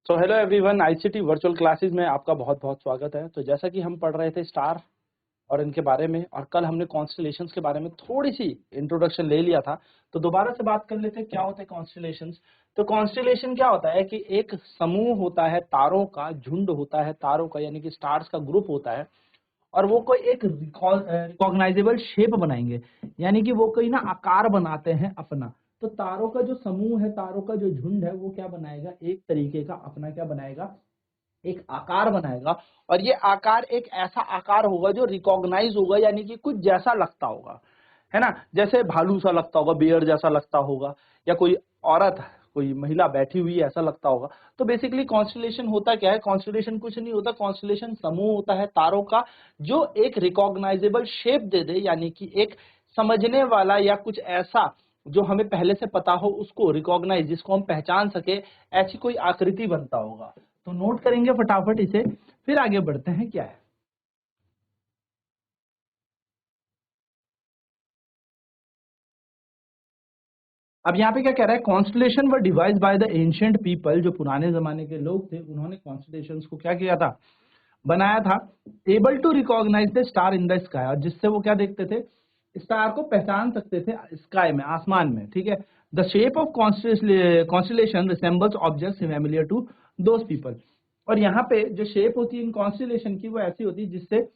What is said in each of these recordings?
तो hello everyone, ICT virtual classes में आपका बहुत बहुत स्वागत है। तो जैसा कि हम पढ़ रहे थे स्टार और इनके बारे में, और कल हमने कॉन्स्टलेशंस के बारे में थोड़ी सी इंट्रोडक्शन ले लिया था, तो दोबारा से बात कर लेते हैं क्या होते हैं कॉन्स्टलेशंस। तो कॉन्स्टलेशन क्या होता है कि एक समूह होता है तारों का, झुंड होता है तारों का, यानी कि स्टार्स का ग्रुप होता है, और वो कोई एक रिकॉग्नाइजेबल शेप बनाएंगे, यानी कि वो कोई ना आकार बनाते हैं अपना। तो तारों का जो समूह है, तारों का जो झुंड है, वो क्या बनाएगा, एक तरीके का अपना क्या बनाएगा, एक आकार बनाएगा। और ये आकार एक ऐसा आकार होगा जो रिकॉग्नाइज होगा, यानी कि कुछ जैसा लगता होगा, है ना। जैसे भालू सा लगता होगा, बियर जैसा लगता होगा, या कोई औरत, कोई महिला बैठी हुई है ऐसा लगता होगा। तो बेसिकली कॉन्स्टलेशन होता क्या है, कॉन्स्टलेशन कुछ नहीं होता, कॉन्स्टलेशन समूह होता है तारों का जो एक रिकॉग्नाइजेबल शेप दे दे, यानी कि एक समझने वाला या कुछ ऐसा जो हमें पहले से पता हो, उसको रिकॉग्नाइज, जिसको हम पहचान सके, ऐसी कोई आकृति बनता होगा। तो नोट करेंगे फटाफट इसे, फिर आगे बढ़ते हैं क्या है। अब यहाँ पे क्या कह रहा है, constellation were device by the ancient people, जो पुराने जमाने के लोग थे, उन्होंने कॉन्स्टलेशंस को क्या किया था, बनाया था। Able to recognise the star in the sky, और जिससे वो क्या देखते थे, स्टार को पहचान सकते थे स्काई में, आसमान में, ठीक है। The shape of constellation resembles objects familiar to those people. और यहाँ पे जो शेप होती है इन कॉन्स्टलेशन की, वो ऐसी होती है जिससे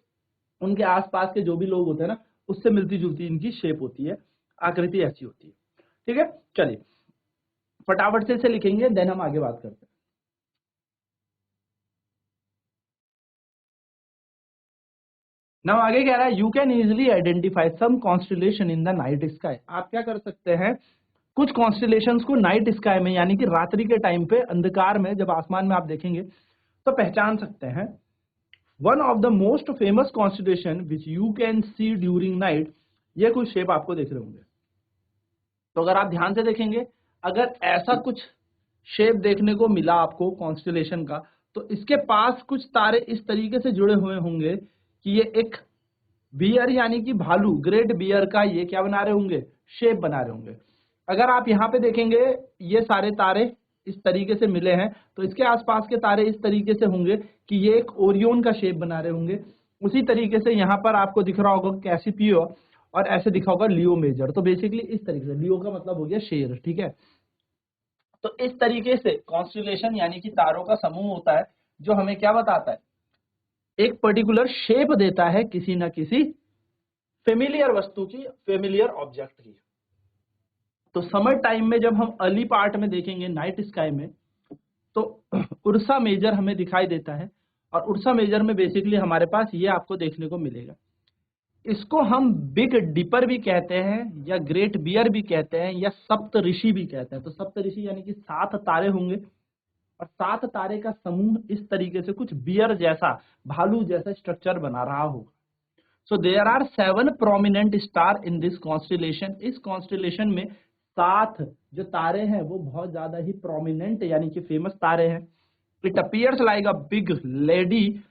उनके आसपास के जो भी लोग होते हैं ना, उससे मिलती जुलती इनकी शेप होती है, आकृति ऐसी होती है, ठीक है। चलिए फटाफट से इसे लिखेंगे, देन हम आगे बात करते हैं। ना आगे कह रहा है, you can easily identify some constellation in the night sky. आप क्या कर सकते हैं, कुछ कॉन्स्टलेशंस को नाइट स्काई में, यानी कि रात्रि के टाइम पे, अंधकार में, जब आसमान में आप देखेंगे तो पहचान सकते हैं। One of the most famous constellation which you can see during night, ये कुछ शेप आपको देख रहे होंगे। तो अगर आप ध्यान से देखेंगे, अगर ऐसा कुछ शेप देखने को मिला आपको कॉन्स्टलेशन का, तो इसके पास कुछ तारे इस तरीके से जुड़े हुए होंगे कि ये एक बियर, यानी कि भालू, ग्रेट बियर का ये क्या बना रहे होंगे, शेप बना रहे होंगे। अगर आप यहाँ पे देखेंगे, ये सारे तारे इस तरीके से मिले हैं, तो इसके आसपास के तारे इस तरीके से होंगे कि ये एक ओरियन का शेप बना रहे होंगे। उसी तरीके से यहाँ पर आपको दिख रहा होगा कैसिपियो, और ऐसे दिखा होगा लियो मेजर। तो बेसिकली इस तरीके से, लियो का मतलब हो गया शेर, ठीक है। तो इस तरीके से कॉन्स्टलेशन यानी कि तारों का समूह होता है, जो हमें क्या बताता है, एक पर्टिकुलर शेप देता है किसी ना किसी फेमिलियर वस्तु की, फेमिलियर ऑब्जेक्ट की। तो समर टाइम में जब हम अर्ली पार्ट में देखेंगे नाइट स्काई में, तो उर्सा मेजर हमें दिखाई देता है, और उर्सा मेजर में बेसिकली हमारे पास ये आपको देखने को मिलेगा। इसको हम बिग डिपर भी कहते हैं, या ग्रेट बियर भी कहते हैं, या सप्त ऋषि भी कहते हैं। तो सप्त ऋषि यानी कि 7 तारे होंगे, और 7 तारे का समूह इस तरीके से कुछ बियर जैसा, भालू जैसा स्ट्रक्चर बना रहा होगा। So there are 7 prominent star in this constellation. इस कॉन्स्टलेशन में 7 जो तारे हैं वो बहुत ज्यादा ही प्रोमिनेंट, यानी कि फेमस तारे हैं। It appears like a big lady,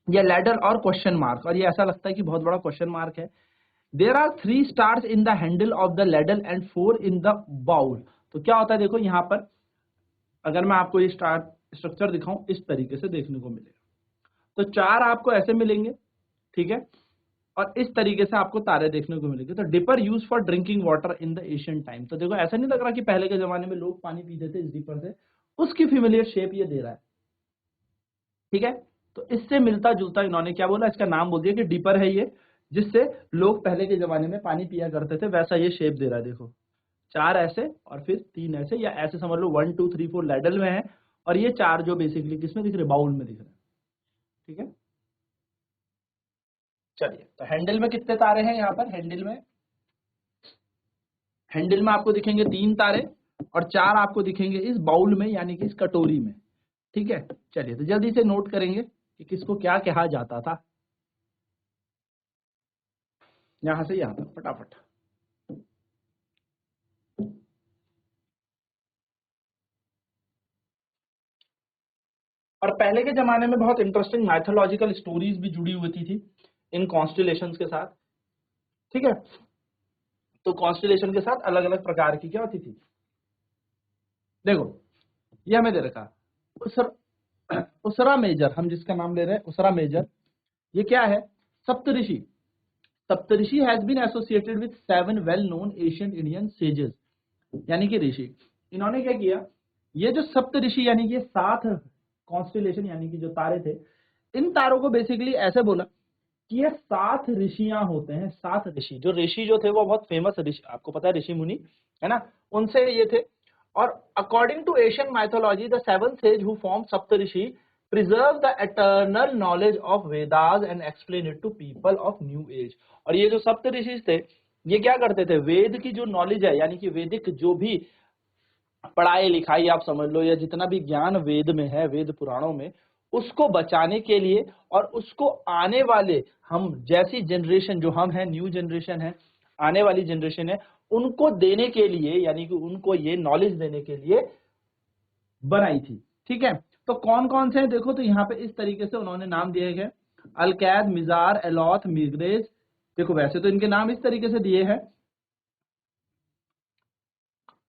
या लैडर और क्वेश्चन मार्क, और ये ऐसा लगता है कि बहुत बड़ा क्वेश्चन मार्क है। There are 3 stars in the handle of the ladle and 4 in the bowl. तो क्या होता है, देखो यहाँ पर अगर मैं आपको ये स्टार स्ट्रक्चर दिखाऊं, इस तरीके से देखने को मिलेगा। तो 4 आपको ऐसे मिलेंगे, ठीक है, और इस तरीके से आपको तारे देखने को मिलेंगे। तो dipper use for drinking water in the Asian time. तो देखो ऐसा नहीं लग रहा कि पहले के जमाने में लोग पानी पीते थे इस डिपर से, उसकी फेमिलियर शेप ये दे रहा है, ठीक है। तो इससे मिलता जुलता इन्होंने क्या बोला, इसका नाम बोल दिया कि डिपर है ये, जिससे लोग पहले के जमाने में पानी पिया करते थे, वैसा ये शेप दे रहा है। देखो 4 ऐसे और फिर 3 ऐसे, या ऐसे समझ लो 1 2 3 4 लैडल में है, और ये 4 जो बेसिकली किसमें दिख रहे, बाउल में दिख रहे हैं, ठीक है। चलिए, तो हैंडल में कितने तारे हैं, यहाँ पर हैंडल में आपको दिखेंगे 3 तारे, और 4 आपको दिखेंगे इस बाउल में, यानी कि इस कटोरी में, ठीक है। चलिए तो जल्दी से नोट करेंगे कि किसको क्या कहा जाता था, यहां से यहां तक फटाफट। और पहले के जमाने में बहुत इंटरेस्टिंग मैथोलॉजिकल स्टोरीज भी जुड़ी हुई थी इन कॉन्स्टलेशंस के साथ, ठीक है। तो कॉन्स्टलेशन के साथ अलग अलग प्रकार की क्या होती थी, देखो ये हमें दे रखा, उसरा मेजर, हम जिसका नाम ले रहे हैं उसरा मेजर, ये क्या है? Saptarishi. Saptarishi has been associated with 7 well known Asian Indian sages, यानी कि ऋषि। इन्होंने क्या किया, ये जो सप्तऋषि यानी कि 7 कॉन्स्टिलेशन यानी कि जो तारे थे, इन तारों को बेसिकली ऐसे बोला कि ये 7 ऋषियां होते हैं। 7 ऋषि, जो ऋषि जो थे वो बहुत फेमस ऋषि, आपको पता है ऋषि मुनि है ना, उनसे ये थे। और according to Asian mythology the 7 sages who form Saptarishi preserve the eternal knowledge of Vedas and explain it to people of new age. और ये जो सप्तऋषि थे, ये क्या करते थे, वेद की जो नॉलेज है यानी कि वैदिक जो भी पढ़ाई लिखाई आप समझ लो, या जितना भी ज्ञान वेद में है, वेद पुराणों में, उसको बचाने के लिए और उसको आने वाले हम जैसी जनरेशन जो हम हैं, न्यू जनरेशन है, आने वाली जनरेशन है, उनको देने के लिए, यानी कि उनको ये नॉलेज देने के लिए बनाई थी। ठीक है, तो कौन कौन से हैं देखो, तो यहाँ पे इस तरीके से उन्होंने नाम दिए गए, अलकैद, मिजार, एलॉथ, मिग्रेज। देखो वैसे तो इनके नाम इस तरीके से दिए हैं,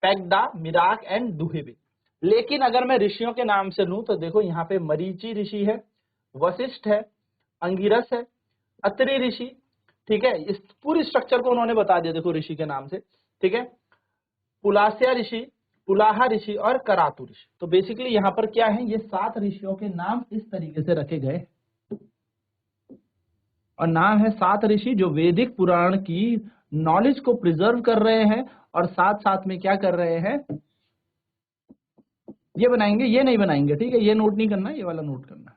पैगडा, मिराक एंड दुहेबे। लेकिन अगर मैं ऋषियों के नाम से लूं तो देखो यहाँ पे मरीचि ऋषि है, वशिष्ठ है, अंगिरस है, अत्रि ऋषि। ठीक है, इस पूरी स्ट्रक्चर को उन्होंने बता दिया देखो ऋषि के नाम से। ठीक है, पुलास्या ऋषि, पुलाहा ऋषि और करातु ऋषि। तो बेसिकली यहाँ पर क्या है, ये 7 ऋषियों के नाम इस तरीके से रखे गए, और नाम है 7 ऋषि जो वैदिक पुराण की नॉलेज को प्रिजर्व कर रहे हैं, और साथ साथ में क्या कर रहे हैं, ये बनाएंगे, ये नहीं बनाएंगे। ठीक है, ये नोट नहीं करना, ये वाला नोट करना।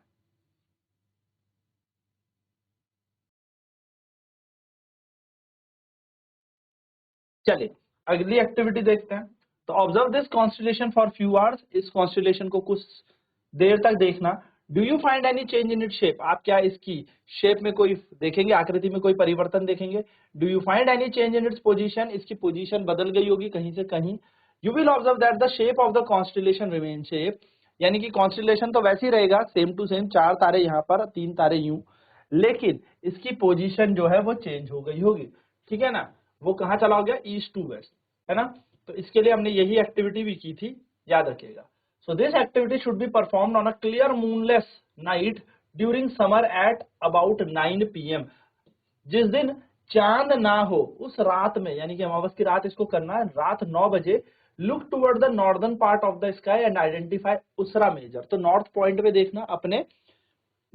चलिए अगली एक्टिविटी देखते हैं। तो observe this constellation for few hours. इस कॉन्स्टिलेशन को कुछ देर तक देखना। Do you find any change in it shape? आप क्या इसकी शेप में कोई देखेंगे, आकृति में कोई परिवर्तन देखेंगे? Do you find any change in its position? इसकी पोजीशन बदल गई होगी कहीं से कहीं। You will observe that the shape of the constellation remain shape, यानी कि कॉन्स्टिलेशन तो वैसे ही रहेगा, सेम टू सेम, 4 तारे यहाँ पर, 3 तारे यूं, लेकिन इसकी पोजीशन जो है वो चेंज हो गई होगी। ठीक है ना, वो कहाँ चला हो गया, ईस्ट टू वेस्ट, है ना। तो इसके लिए हमने यही एक्टिविटी भी की थी, याद रखिएगा। So this activity should be performed on a clear moonless night during summer at about 9 PM। जिस दिन चांद ना हो उस रात में, यानी कि अमावस की रात इसको करना है, रात 9 बजे। Look toward the northern part of the sky and identify उसरा मेजर। तो नॉर्थ पॉइंट पे देखना, अपने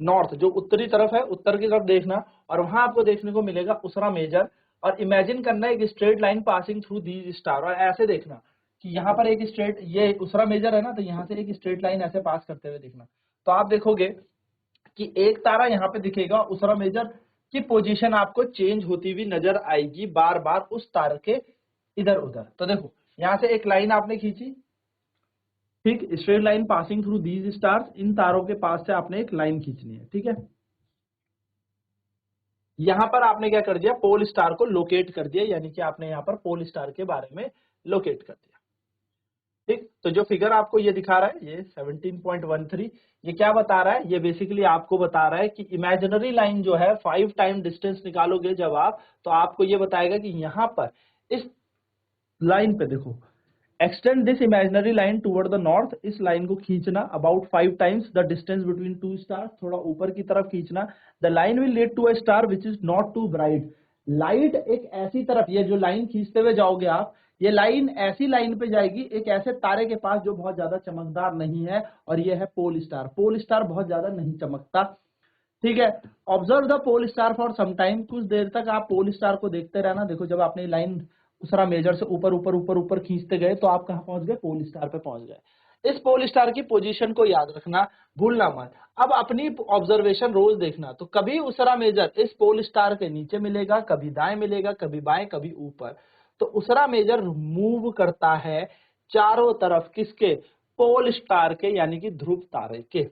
नॉर्थ जो उत्तरी तरफ है, उत्तर की तरफ देखना, और वहां आपको देखने को मिलेगा उसरा मेजर। और इमेजिन करना एक straight line passing through these star, और ऐसे देखना कि यहाँ पर एक स्ट्रेट, ये उसरा मेजर है ना, तो यहाँ से एक स्ट्रेट लाइन ऐसे पास करते हुए देखना। तो आप देखोगे कि एक तारा यहाँ पे दिखेगा, उसरा मेजर की पोजीशन आपको चेंज होती हुई नजर आएगी बार बार उस तारे के इधर उधर। तो देखो यहाँ से एक लाइन आपने खींची, ठीक, straight line passing through these stars, इन तारों के पास से आपने एक लाइन खींचनी है। ठीक है, यहां पर आपने क्या कर दिया, पोल स्टार को लोकेट कर दिया, यानी कि आपने यहां पर पोल स्टार के बारे में लोकेट कर दिया। ठीक, तो जो फिगर आपको ये दिखा रहा है, ये 17.13, ये क्या बता रहा है, ये बेसिकली आपको बता रहा है कि इमेजिनरी लाइन जो है 5 टाइम डिस्टेंस निकालोगे जब आप, तो आपको ये बताएगा कि यहां पर इस लाइन पे देखो, extend this imaginary line toward the north, इस लाइन को खींचना about 5 times the distance between 2 stars, थोड़ा ऊपर की तरफ खींचना। The line will lead to a star which is not too bright. Light एक ऐसी तरफ, ये जो लाइन खींचते हुए जाओगे आप, ये लाइन ऐसी लाइन पे जाएगी एक ऐसे तारे के पास जो बहुत ज्यादा चमकदार नहीं है, और ये है पोल स्टार। पोल स्टार बहुत ज्यादा नहीं चमकता। ठीक है, observe the pole star for some time, कुछ देर तक आप पोल स्टार को देखते रहना। देखो जब आपने लाइन दूसरा मेजर से ऊपर ऊपर ऊपर ऊपर खींचते गए तो आप कहां पहुंच गए, पोल स्टार पे पहुंच गए। इस पोल स्टार की पोजीशन को याद रखना, भूलना मत। अब अपनी ऑब्जर्वेशन रोज देखना, तो कभी उसरा मेजर इस पोल स्टार के नीचे मिलेगा, कभी दाएं मिलेगा, कभी बाएं, कभी ऊपर। तो उसरा मेजर मूव करता है चारों तरफ, किसके, पोल स्टार के, यानी कि ध्रुव तारे के।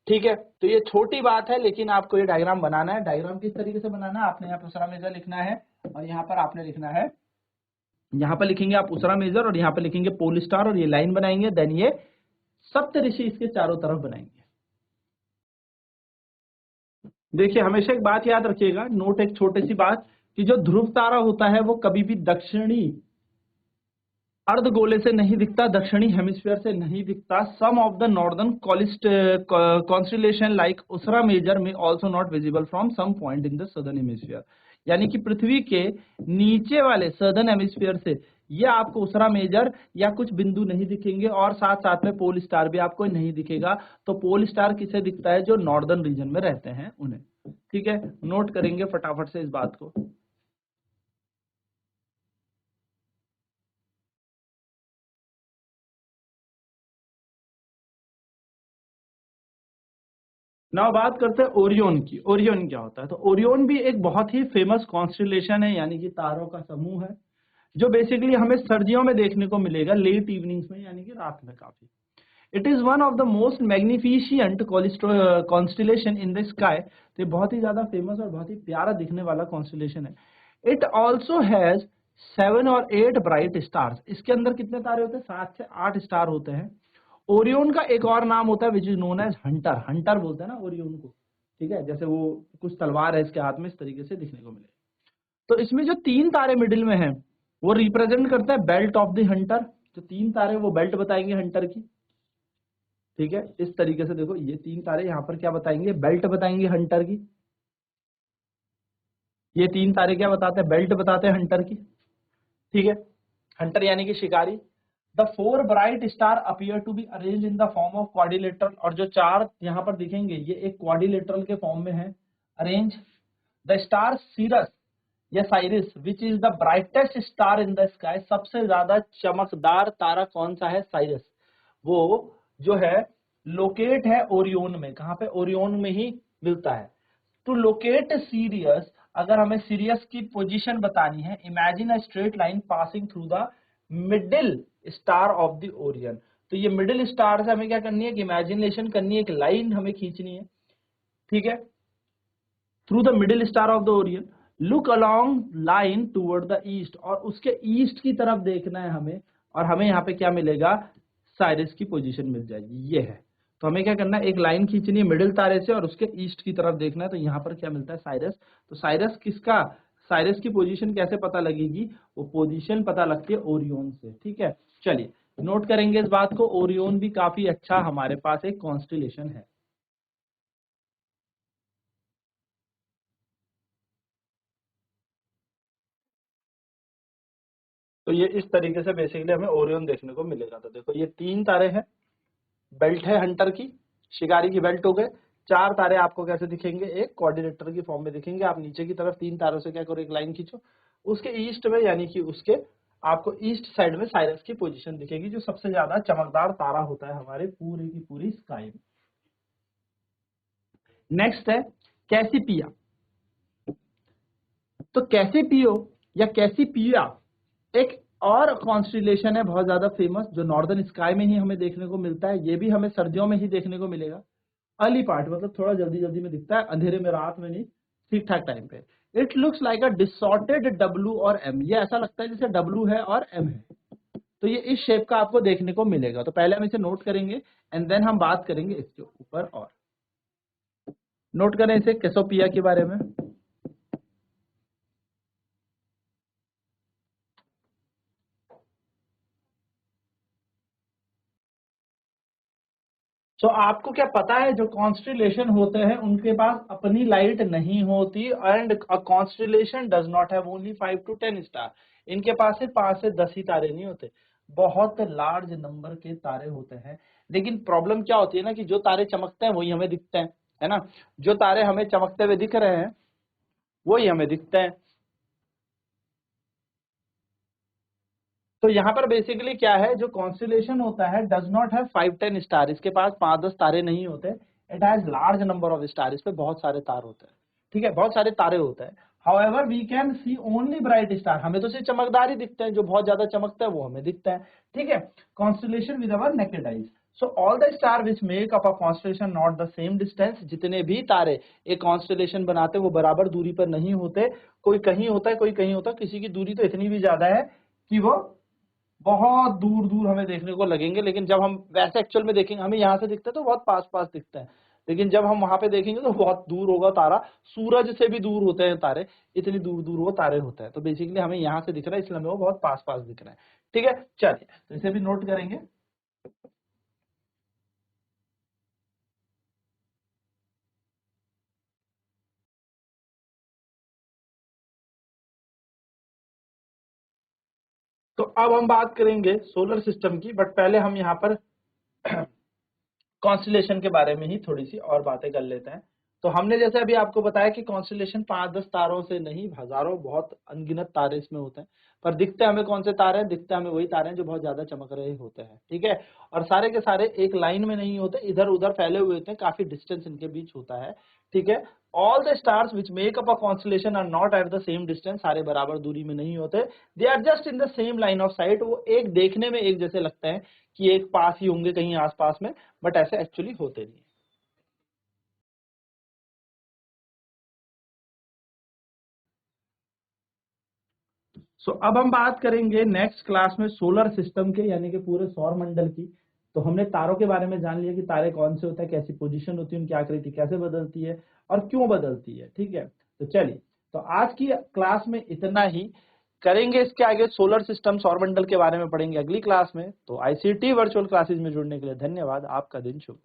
ठीक है, तो ये छोटी बात है, लेकिन आपको ये डायग्राम बनाना है। डायग्राम किस तरीके से बनाना है, आपने यहाँ पर उसरा मेजर लिखना है, और यहाँ पर आपने लिखना है, यहाँ पर लिखेंगे आप उसरा मेजर, और यहाँ पर लिखेंगे पोल स्टार, और ये लाइन बनाएंगे, देन ये सप्तऋषि इसके चारों तरफ बनाएंगे। देखिए हमेशा एक बात याद रखिएगा, नोट एक छोटी सी बात, कि जो ध्रुव तारा होता है वो कभी भी दक्षिणी अर्धगोले से नहीं दिखता, दक्षिणी हेमिस्फीयर से नहीं दिखता। Some of the northern constellation like उसरा मेजर में also not visible from some point in the southern hemisphere, यानी कि पृथ्वी के नीचे वाले सदर्न हेमिस्फीयर से ये आपको उसरा मेजर या कुछ बिंदु नहीं दिखेंगे, और साथ साथ में पोल स्टार भी आपको नहीं दिखेगा। तो पोल स्टार किसे दिखता है? जो नॉर्दर्न रीजन में रहते हैं उन्हें। ठीक है, नोट करेंगे फटाफट से इस बात को। नाउ बात करते हैं ओरियन की। ओरियन क्या होता है? तो ओरियन भी एक बहुत ही फेमस कॉन्स्टिलेशन है, यानी कि तारों का समूह है, जो बेसिकली हमें सर्दियों में देखने को मिलेगा, लेट इवनिंग्स में, यानी कि रात में काफी। It is one of the most magnificent constellation in the sky. तो ये बहुत ही ज्यादा फेमस और बहुत ही प्यारा दिखने वाला कॉन्स्टिलेशन है। इट ऑल्सो हैज 7 और 8 ब्राइट स्टार्स। इसके अंदर कितने तारे होते हैं? 7 से 8 स्टार होते हैं। ओरियन का एक और नाम होता है which is known as hunter. Hunter बोलते हैं ना ओरियन को, ठीक है, जैसे वो कुछ तलवार है इसके हाथ में, इस तरीके से दिखने को मिले। तो इसमें जो 3 तारे मिडिल में हैं वो रिप्रेजेंट करता है बेल्ट ऑफ द हंटर। जो 3 तारे वो बेल्ट बताएंगे हंटर की। ठीक है, इस तरीके से देखो, ये 3 तारे यहाँ पर क्या बताएंगे? बेल्ट बताएंगे हंटर की। ये 3 तारे क्या बताते हैं? बेल्ट बताते हैं हंटर की। ठीक है, हंटर यानी कि शिकारी। The 4 bright star appear to be arrange in the form of quadrilateral. और जो 4 यहाँ पर दिखेंगे ये एक क्वाड्रिलेटरल के फॉर्म में है अरेंज। द स्टार सीरस या Cyrus which is the brightest star in the sky. सबसे ज्यादा चमकदार तारा कौन सा है? साइरस। वो जो है लोकेट है ओरियन में। कहां पे? ओरियन में ही मिलता है। टू लोकेट सीरियस, अगर हमें सीरियस की पोजीशन बतानी है, imagine a straight line passing through the middle star of the Orion. तो ये मिडिल स्टार से हमें क्या करनी है? इमेजिनेशन करनी है, एक लाइन हमें खींचनी है। ठीक है, through the middle star of the Orion, look along line toward the east, और उसके ईस्ट की तरफ देखना है हमें। और हमें यहाँ पे क्या मिलेगा? साइरस की पोजीशन मिल जाएगी, ये है। तो हमें क्या करना है? एक लाइन खींचनी है मिडिल तारे से और उसके ईस्ट की तरफ देखना है। तो यहाँ पर क्या मिलता है? साइरस। तो साइरस किसका? साइरस की पोजीशन कैसे पता लगेगी? वो पोजीशन पता लगती है ओरियन से। ठीक है, चलिए नोट करेंगे इस बात को। ओरियन भी काफी अच्छा हमारे पास एक कॉन्स्टिलेशन है। तो ये इस तरीके से बेसिकली हमें ओरियन देखने को मिलेगा। तो देखो, ये 3 तारे हैं, बेल्ट है हंटर की, शिकारी की बेल्ट हो गए। 4 तारे आपको कैसे दिखेंगे? एक कोऑर्डिनेटर की फॉर्म में दिखेंगे। आप नीचे की तरफ 3 तारों से क्या करो? एक लाइन खींचो, उसके ईस्ट में, यानी कि उसके आपको ईस्ट साइड में साइरस की पोजीशन दिखेगी, जो सबसे ज्यादा चमकदार तारा होता है हमारे पूरी की पूरी स्काई में। नेक्स्ट है कैसीपिया। तो कैसीपियो या कैसीपिया एक और कॉन्स्टिलेशन है बहुत ज्यादा फेमस, जो नॉर्दर्न स्काई में ही हमें देखने को मिलता है। ये भी हमें सर्दियों में ही देखने को मिलेगा। अर्ली पार्ट मतलब थोड़ा जल्दी जल्दी में दिखता है, अंधेरे में, रात में नहीं, ठीक ठाक टाइम पे। It looks like a distorted W और एम। ये ऐसा लगता है जैसे डब्लू है और एम है। तो ये इस शेप का आपको देखने को मिलेगा। तो पहले हम इसे नोट करेंगे एंड देन हम बात करेंगे इसके ऊपर। और नोट करें इसे कैसोपिया के बारे में। सो आपको क्या पता है, जो कॉन्स्टिलेशन होते हैं उनके पास अपनी लाइट नहीं होती, and a constellation does not have only 5 to 10 star. इनके पास सिर्फ 5 से 10 ही तारे नहीं होते, बहुत लार्ज नंबर के तारे होते हैं। लेकिन प्रॉब्लम क्या होती है ना, कि जो तारे चमकते हैं वही हमें दिखते हैं, है ना। जो तारे हमें चमकते हुए दिख रहे हैं वही हमें दिखते हैं। तो यहाँ पर बेसिकली क्या है, जो कॉन्स्टिलेशन होता है डज नॉट हैव 5-10 स्टार। इसके पास 5-10 तारे नहीं होते। It has large number of star. इस पे बहुत सारे तार होते हैं, ठीक है, बहुत सारे तारे होते हैं। However we can see only bright star. हमें तो सिर्फ चमकदार ही दिखते हैं, जो बहुत ज्यादा चमकता है वो हमें दिखता है। ठीक है, constellation with our naked eyes. So all the star which make up a constellation not the same distance. जितने भी तारे एक कॉन्स्टिलेशन बनाते हैं वो बराबर दूरी पर नहीं होते। कोई कहीं होता है, कोई कहीं होता है। किसी की दूरी तो इतनी भी ज्यादा है कि वो बहुत दूर दूर हमें देखने को लगेंगे, लेकिन जब हम वैसे एक्चुअल में देखेंगे, हमें यहाँ से दिखता है तो बहुत पास पास दिखता है, लेकिन जब हम वहां पे देखेंगे तो बहुत दूर होगा तारा। सूरज से भी दूर होते हैं तारे, इतनी दूर दूर वो तारे होते हैं। तो बेसिकली हमें यहाँ से दिख रहा है, इसलिए हमें वो बहुत पास पास दिख रहा है। ठीक है, चलिए तो इसे भी नोट करेंगे। तो अब हम बात करेंगे सोलर सिस्टम की, बट पहले हम यहाँ पर कॉन्स्टलेशन के बारे में ही थोड़ी सी और बातें कर लेते हैं। तो हमने जैसे अभी आपको बताया कि कॉन्स्टलेशन 5-10 तारों से नहीं, हजारों, बहुत अनगिनत तारे इसमें होते हैं, पर दिखते हमें कौन से तारे हैं? दिखते हमें वही तारे हैं जो बहुत ज्यादा चमक रहे होते हैं, ठीक है। और सारे के सारे एक लाइन में नहीं होते, इधर उधर फैले हुए होते हैं, काफी डिस्टेंस इनके बीच होता है, ठीक है। All the stars which make up a constellation are not at the same distance, सारे बराबर दूरी में नहीं होते, they are just in the same line of sight. वो एक देखने में एक जैसे लगते हैं कि एक पास ही होंगे कहीं आसपास में, बट ऐसे एक्चुअली होते नहीं है। सो अब हम बात करेंगे नेक्स्ट क्लास में सोलर सिस्टम के, यानी कि पूरे सौर मंडल की। तो हमने तारों के बारे में जान लिया कि तारे कौन से होते हैं, कैसी पोजीशन होती है उनकी, आकृति कैसे बदलती है और क्यों बदलती है, ठीक है। तो चलिए, तो आज की क्लास में इतना ही करेंगे। इसके आगे सोलर सिस्टम सौर मंडल के बारे में पढ़ेंगे अगली क्लास में। तो आईसीटी वर्चुअल क्लासेस में जुड़ने के लिए धन्यवाद। आपका दिन शुभ।